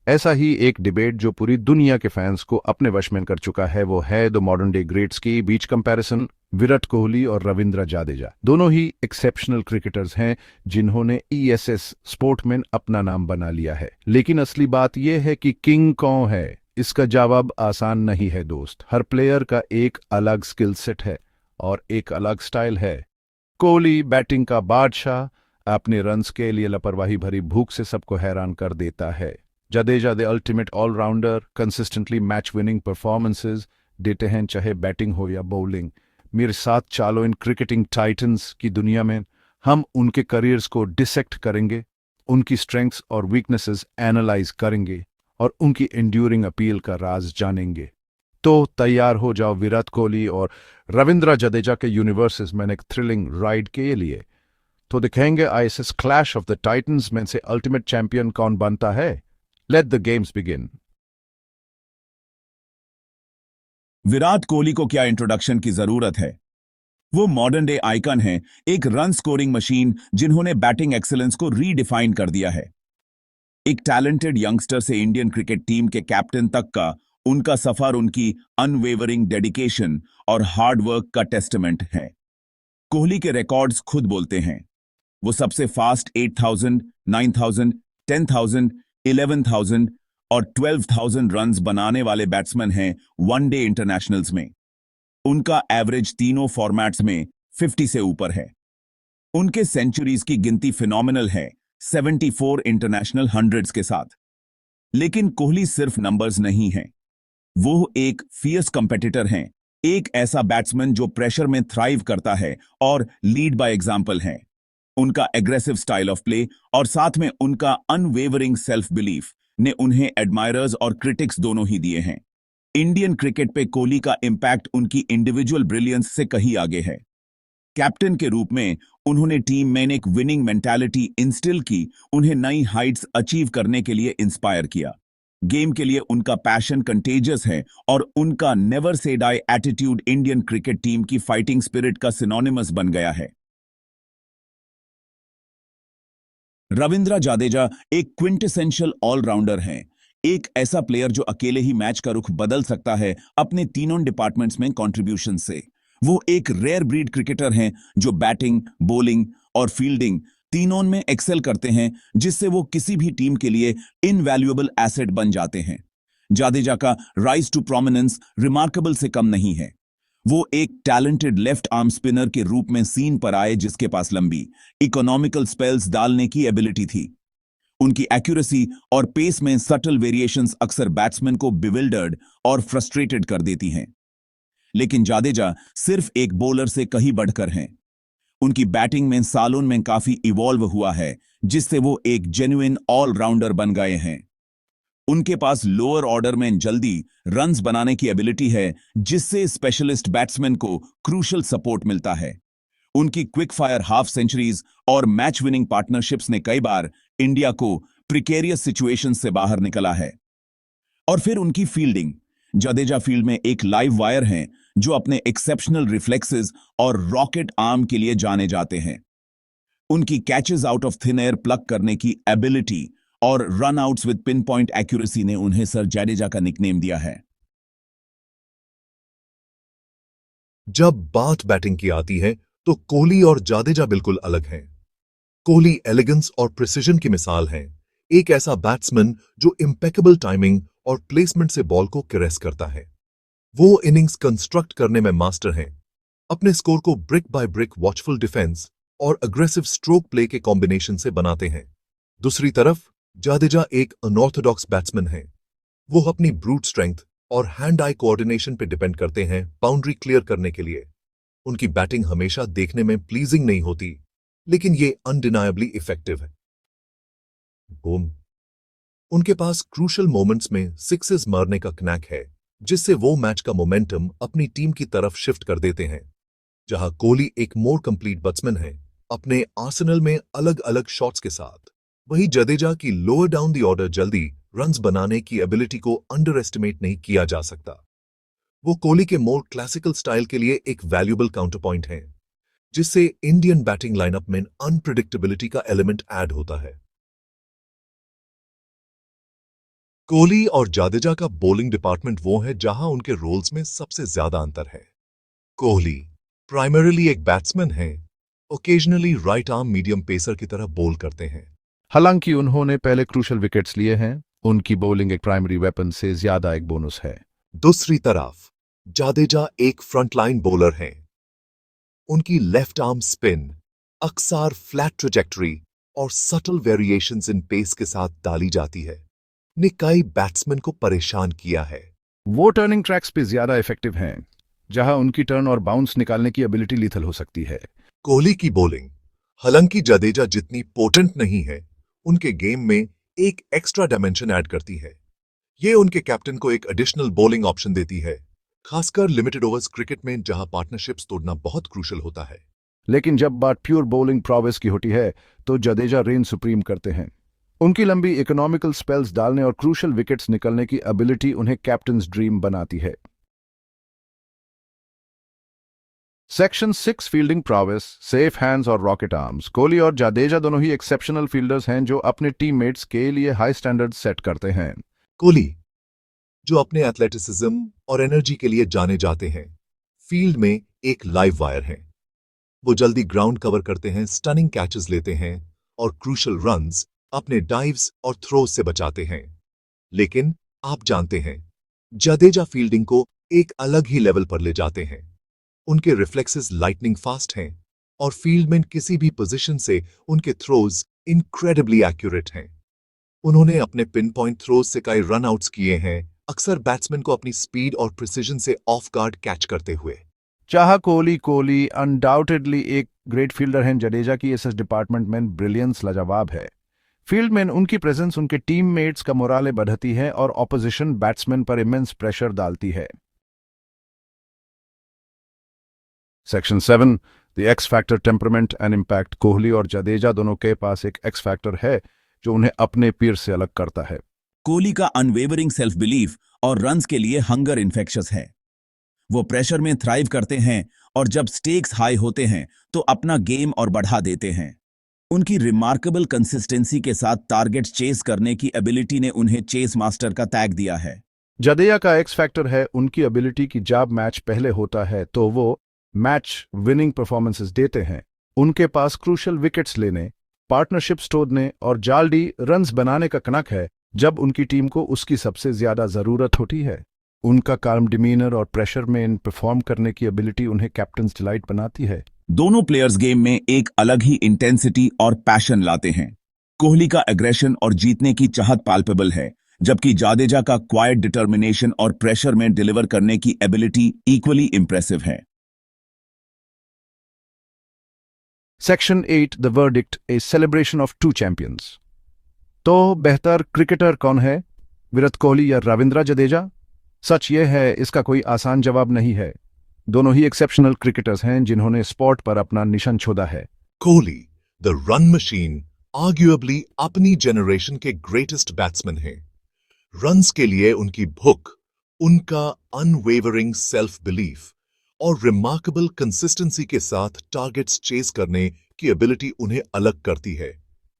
ऐसा ही एक डिबेट जो पूरी दुनिया के फैंस को अपने वश में कर चुका है वो है द मॉडर्न डे ग्रेट्स की बीच कंपैरिजन। विराट कोहली और रविंद्र जाडेजा दोनों ही एक्सेप्शनल क्रिकेटर्स हैं जिन्होंने ईएसएस स्पोर्टमैन अपना नाम बना लिया है। लेकिन असली बात यह है कि किंग कौन है, इसका जवाब आसान नहीं है दोस्त। हर प्लेयर का एक अलग स्किल सेट है और एक अलग स्टाइल है। कोहली बैटिंग का बादशाह, अपने रन्स के लिए लापरवाही भरी भूख से सबको हैरान कर देता है। Jadeja the ultimate allrounder, consistently match winning performances देते हैं चाहे बैटिंग हो या बॉलिंग। मेरे साथ चालो इन क्रिकेटिंग टाइटंस की दुनिया में हम उनके करियर्स को डिसेक्ट करेंगे, उनकी स्ट्रेंथ्स और वीकनेसेस एनालाइज करेंगे और उनकी एंड्यूरिंग अपील का राज जानेंगे। तो तैयार हो जाओ विराट कोहली और रविंद्र जडेजा के यूनिवर्सेस में एक थ्रिलिंग राइड के लिए। तो दिखेंगे ISS clash of the Titans में से अल्टीमेट चैंपियन कौन बनता है। Let the games begin. Virat Kohli को क्या इंट्रोडक्शन की जरूरत है। वो मॉडर्न डे आइकन हैं, एक रन स्कोरिंग मशीन जिन्होंने बैटिंग एक्सेलेंस को रीडिफाइन कर दिया है। एक टैलेंटेड यंगस्टर से इंडियन क्रिकेट टीम के कैप्टन तक का उनका सफर उनकी अनवेवरिंग डेडिकेशन और हार्ड वर्क का टेस्टमेंट है। कोहली के रिकॉर्ड्स खुद बोलते हैं। वो सबसे फास्ट 8,000, 9,000, 10,000, 11,000 और 12,000 रन्स बनाने वाले बैट्समैन हैं वनडे इंटरनेशनल्स में। उनका एवरेज तीनों फॉर्मेट्स में 50 से ऊपर है। उनके सेंचुरीज की गिनती फिनोमिनल है, 74 इंटरनेशनल हंड्रेड्स के साथ। लेकिन कोहली सिर्फ नंबर्स नहीं हैं, वो एक फियर्स कंपेटिटर हैं, एक ऐसा बैट्समैन जो प्रेशर में थ्राइव करता है और लीड बाय एग्जांपल है। उनका एग्रेसिव स्टाइल ऑफ प्ले और साथ में उनका अनवेवरिंग सेल्फ बिलीफ ने उन्हें एडमायरर्स और क्रिटिक्स दोनों ही दिए हैं। इंडियन क्रिकेट पे कोहली का इंपैक्ट उनकी इंडिविजुअल ब्रिलियंस से कहीं आगे है। कैप्टन के रूप में उन्होंने टीम में एक विनिंग मेंटालिटी इंस्टिल की, उन्हें नई हाइट्स अचीव करने के लिए इंस्पायर किया। गेम के लिए उनका पैशन कंटेजियस है और उनका never say die attitude Indian cricket team की फाइटिंग स्पिरिट का सिनोनिमस बन गया है। रविंद्र जाडेजा एक क्विंटेसेंशियल ऑलराउंडर हैं, एक ऐसा प्लेयर जो अकेले ही मैच का रुख बदल सकता है अपने तीनों डिपार्टमेंट्स में कंट्रीब्यूशन से। वो एक रेयर ब्रीड क्रिकेटर हैं जो बैटिंग, बॉलिंग और फील्डिंग तीनों में एक्सेल करते हैं, जिससे वो किसी भी टीम के लिए इनवैल्यूएबल एसेट बन जाते हैं। जाडेजा का राइज टू प्रोमिनेंस रिमार्केबल से कम नहीं है। वो एक टैलेंटेड लेफ्ट आर्म स्पिनर के रूप में सीन पर आए जिसके पास लंबी इकोनॉमिकल स्पेल्स डालने की एबिलिटी थी। उनकी एक्यूरेसी और पेस में सटल वेरिएशंस अक्सर बैट्समैन को बिविल्डर्ड और फ्रस्ट्रेटेड कर देती हैं। लेकिन जाडेजा सिर्फ एक बॉलर से कहीं बढ़कर हैं। उनकी बैटिंग में सालों में काफी इवॉल्व हुआ है, जिससे वो एक जेन्युइन ऑलराउंडर बन गए हैं। उनके पास लोअर ऑर्डर में जल्दी रन्स बनाने की एबिलिटी है, जिससे स्पेशलिस्ट बैट्समैन को क्रूशल सपोर्ट मिलता है। उनकी क्विक फायर हाफ सेंचुरीज और मैच विनिंग पार्टनरशिप्स ने कई बार इंडिया को प्रिकेरियस सिचुएशन से बाहर निकला है। और फिर उनकी फील्डिंग, जडेजा फील्ड में एक लाइव वायर हैं जो अपने एक्सेप्शनल रिफ्लेक्सेस और रॉकेट आर्म के लिए जाने जाते हैं। उनकी catches out of thin air plug करने की एबिलिटी और run outs with pin point accuracy ने उन्हें सर जडेजा का निकनेम दिया है। जब बात बैटिंग की आती है तो कोहली और जाडेजा बिल्कुल अलग हैं। कोहली एलिगेंस और प्रिसिजन की मिसाल हैं, एक ऐसा बैट्समैन जो इंपेकेबल टाइमिंग और प्लेसमेंट से बॉल को कैरेस करता है। वो इनिंग्स कंस्ट्रक्ट करने में मास्टर हैं, अपने स्कोर को brick by brick watchful defence और अग्रेसिव स्ट्रोक प्ले के कॉम्बिनेशन से बनाते हैं। दूसरी तरफ जाडेजा एक अनऑर्थोडॉक्स बैट्समैन है। वो अपनी ब्रूट स्ट्रेंथ और हैंड आई कोऑर्डिनेशन पे डिपेंड करते हैं बाउंड्री क्लियर करने के लिए। उनकी बैटिंग हमेशा देखने में प्लीजिंग नहीं होती, लेकिन ये अनडिनायबली इफेक्टिव है। बूम। उनके पास क्रूशल मोमेंट्स में सिक्सेस मारने का कनैक है, जिससे वो मैच का मोमेंटम अपनी टीम की तरफ शिफ्ट कर देते हैं। जहां कोहली एक मोर कंप्लीट बैट्समैन है अपने आर्सेनल में अलग अलग शॉट्स के साथ, वहीं जडेजा की लोअर डाउन द ऑर्डर जल्दी रन्स बनाने की एबिलिटी को अंडर एस्टिमेट नहीं किया जा सकता। वो कोहली के मोर क्लासिकल स्टाइल के लिए एक वैल्यूएबल काउंटर पॉइंट है, जिससे इंडियन बैटिंग लाइनअप में अनप्रिडिक्टेबिलिटी का एलिमेंट ऐड होता है। कोहली और जाडेजा का बॉलिंग डिपार्टमेंट वो है जहां उनके रोल्स में सबसे ज्यादा अंतर है। कोहली प्राइमरीली एक बैट्समैन है, occasionally right arm medium pacer की तरह बॉल करते हैं। हालांकि उन्होंने पहले क्रूशल विकेट्स लिए हैं, उनकी बॉलिंग एक प्राइमरी वेपन से ज्यादा एक बोनस है। दूसरी तरफ जाडेजा एक फ्रंटलाइन बॉलर हैं। उनकी लेफ्ट आर्म स्पिन अक्सर फ्लैट ट्रेजेक्टरी और सटल वेरिएशंस इन पेस के साथ डाली जाती है, ने कई बैट्समैन को परेशान किया है। वो टर्निंग ट्रैक्स पे ज्यादा इफेक्टिव हैं, जहां उनकी टर्न और बाउंस निकालने की एबिलिटी लीथल हो सकती है। कोहली की बॉलिंग हालांकि जाडेजा जितनी पोटेंट नहीं है, उनके गेम में एक एक्स्ट्रा डायमेंशन ऐड करती है। ये उनके कैप्टन को एक एडिशनल बॉलिंग ऑप्शन देती है, खासकर लिमिटेड ओवर्स क्रिकेट में जहां पार्टनरशिप्स तोड़ना बहुत क्रूशल होता है। लेकिन जब बात प्योर बॉलिंग प्रोवेस की होती है तो जडेजा रेन सुप्रीम करते हैं। उनकी लंबी इकोनॉमिकल स्पेल्स डालने और क्रूशल विकेट्स निकलने की एबिलिटी उन्हें कैप्टन्स ड्रीम बनाती है। Section 6 fielding prowess, safe hands और रॉकेट आर्म्स। कोहली और जाडेजा दोनों ही एक्सेप्शनल फील्डर्स हैं जो अपने टीममेट्स के लिए हाई स्टैंडर्ड सेट करते हैं। कोहली जो अपने एथलेटिसिज्म और एनर्जी के लिए जाने जाते हैं, फील्ड में एक लाइव वायर हैं। वो जल्दी ग्राउंड कवर करते हैं, स्टनिंग कैचेस लेते हैं और क्रूशल रन्स अपने डाइव्स और थ्रोज से बचाते हैं। लेकिन आप जानते हैं, जडेजा फील्डिंग को एक अलग ही लेवल पर ले जाते हैं। उनके रिफ्लेक्सेस लाइटनिंग फास्ट हैं और फील्ड में किसी भी पोजीशन से उनके थ्रोज इनक्रेडिबली एक्यूरेट हैं। उन्होंने अपने पिन पॉइंट थ्रोज से कई रन आउट्स किए हैं, अक्सर बैट्समैन को अपनी स्पीड और प्रिसिजन से ऑफ गार्ड कैच करते हुए। चाह कोहली अनडाउटेडली एक ग्रेट फील्डर हैं, जडेजा की इस डिपार्टमेंट में ब्रिलियंस लाजवाब है। फील्ड में उनकी प्रेजेंस उनके टीममेट्स का मोराले बढ़ाती है और ऑपोजिशन बैट्समैन पर इमेंस प्रेशर डालती है। Section 7 the x factor temperament and impact. Kohli और जडेजा दोनों के पास एक एक्स फैक्टर है जो उन्हें अपने पीर से अलग करता है। कोहली का अनवेवरिंग सेल्फ बिलीफ और रन्स के लिए हंगर इन्फेक्शस है। वो प्रेशर में थ्राइव करते हैं और जब स्टेक्स हाई होते हैं तो अपना गेम और बढ़ा देते हैं। उनकी रिमार्केबल कंसिस्टेंसी के साथ टारगेट्स चेस करने की एबिलिटी ने उन्हें चेस मास्टर का टैग दिया है। जडेजा का एक्स फैक्टर है उनकी एबिलिटी की जब मैच पहले होता है तो वो मैच विनिंग परफॉर्मेंसेस देते हैं। उनके पास क्रूशल विकेट्स लेने, पार्टनरशिप्स तोड़ने और जाल्दी रन्स बनाने का कनक है जब उनकी टीम को उसकी सबसे ज्यादा जरूरत होती है। उनका काम डिमीनर और प्रेशर में इन परफॉर्म करने की एबिलिटी उन्हें कैप्टन्स डिलाइट बनाती है। दोनों प्लेयर्स गेम में एक अलग ही इंटेंसिटी और पैशन लाते हैं। कोहली का एग्रेशन और जीतने की चाहत पाल्पेबल है, जबकि जाडेजा का क्वाइट डिटर्मिनेशन और प्रेशर में डिलीवर करने की एबिलिटी इक्वली इंप्रेसिव है। Section 8 the verdict, a celebration of two champions. तो बेहतर क्रिकेटर कौन है, विराट कोहली या रविंद्र जडेजा? सच यह है, इसका कोई आसान जवाब नहीं है। दोनों ही एक्सेप्शनल क्रिकेटर्स हैं जिन्होंने स्पॉट पर अपना निशान छोड़ा है। Kohli the run machine arguably अपनी जनरेशन के ग्रेटेस्ट बैट्समैन हैं। रन्स के लिए उनकी भूख, उनका अनवेवरिंग सेल्फ बिलीफ और रिमार्केबल कंसिस्टेंसी के साथ टारगेट्स चेस करने की एबिलिटी उन्हें अलग करती है।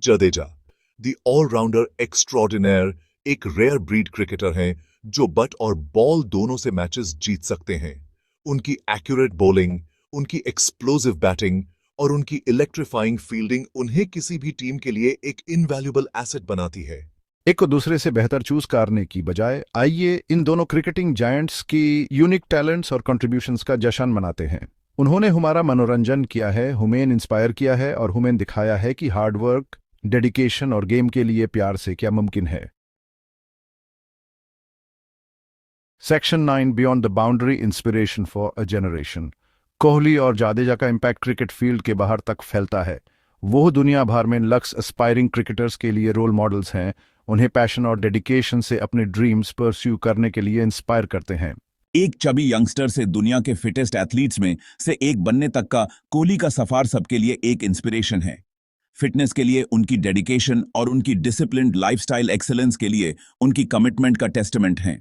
जडेजा द ऑलराउंडर एक्स्ट्रॉर्डिनर एक रेयर ब्रीड क्रिकेटर हैं जो बट और बॉल दोनों से मैचेस जीत सकते हैं। उनकी एक्यूरेट बॉलिंग, उनकी एक्सप्लोसिव बैटिंग और उनकी इलेक्ट्रीफाइंग फील्डिंग उन्हें किसी भी टीम के लिए एक इनवैल्यूएबल एसेट बनाती है। एक को दूसरे से बेहतर चूज करने की बजाय आइए इन दोनों क्रिकेटिंग जायंट्स की यूनिक टैलेंट्स और कंट्रीब्यूशंस का जश्न मनाते हैं। उन्होंने हमारा मनोरंजन किया है, हमें इंस्पायर किया है और हमें दिखाया है कि हार्डवर्क, डेडिकेशन और गेम के लिए प्यार से क्या मुमकिन है। Section 9 beyond the boundary, inspiration for a generation. Kohli और जाडेजा का इम्पैक्ट क्रिकेट फील्ड के बाहर तक फैलता है। वो दुनिया भर में लक्स एस्पायरिंग क्रिकेटर्स के लिए रोल मॉडल्स हैं, उन्हें पैशन और डेडिकेशन से अपने ड्रीम्स परस्यू करने के लिए इंस्पायर करते हैं। एक चबी यंगस्टर से दुनिया के फिटेस्ट एथलीट्स में से एक बनने तक का कोहली का सफर सबके लिए एक इंस्पिरेशन है। फिटनेस के लिए उनकी डेडिकेशन और उनकी डिसिप्लिन्ड लाइफस्टाइल एक्सेलेंस के लिए उनकी कमिटमेंट का टेस्टमेंट है।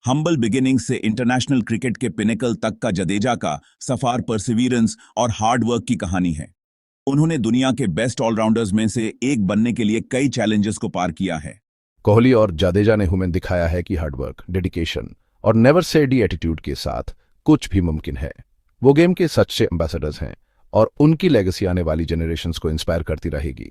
हम्बल बिगिनिंग से इंटरनेशनल क्रिकेट के पिनेकल तक का जडेजा का सफर परसिवियरेंस और हार्ड वर्क की कहानी है। उन्होंने दुनिया के बेस्ट ऑलराउंडर्स में से एक बनने के लिए कई चैलेंजेस को पार किया है। कोहली और जाडेजा ने हमें दिखाया है कि हार्डवर्क, डेडिकेशन और नेवर से डी एटीट्यूड के साथ कुछ भी मुमकिन है। वो गेम के सच्चे एम्बेसडर्स हैं और उनकी लेगेसी आने वाली जनरेशंस को इंस्पायर करती रहेगी।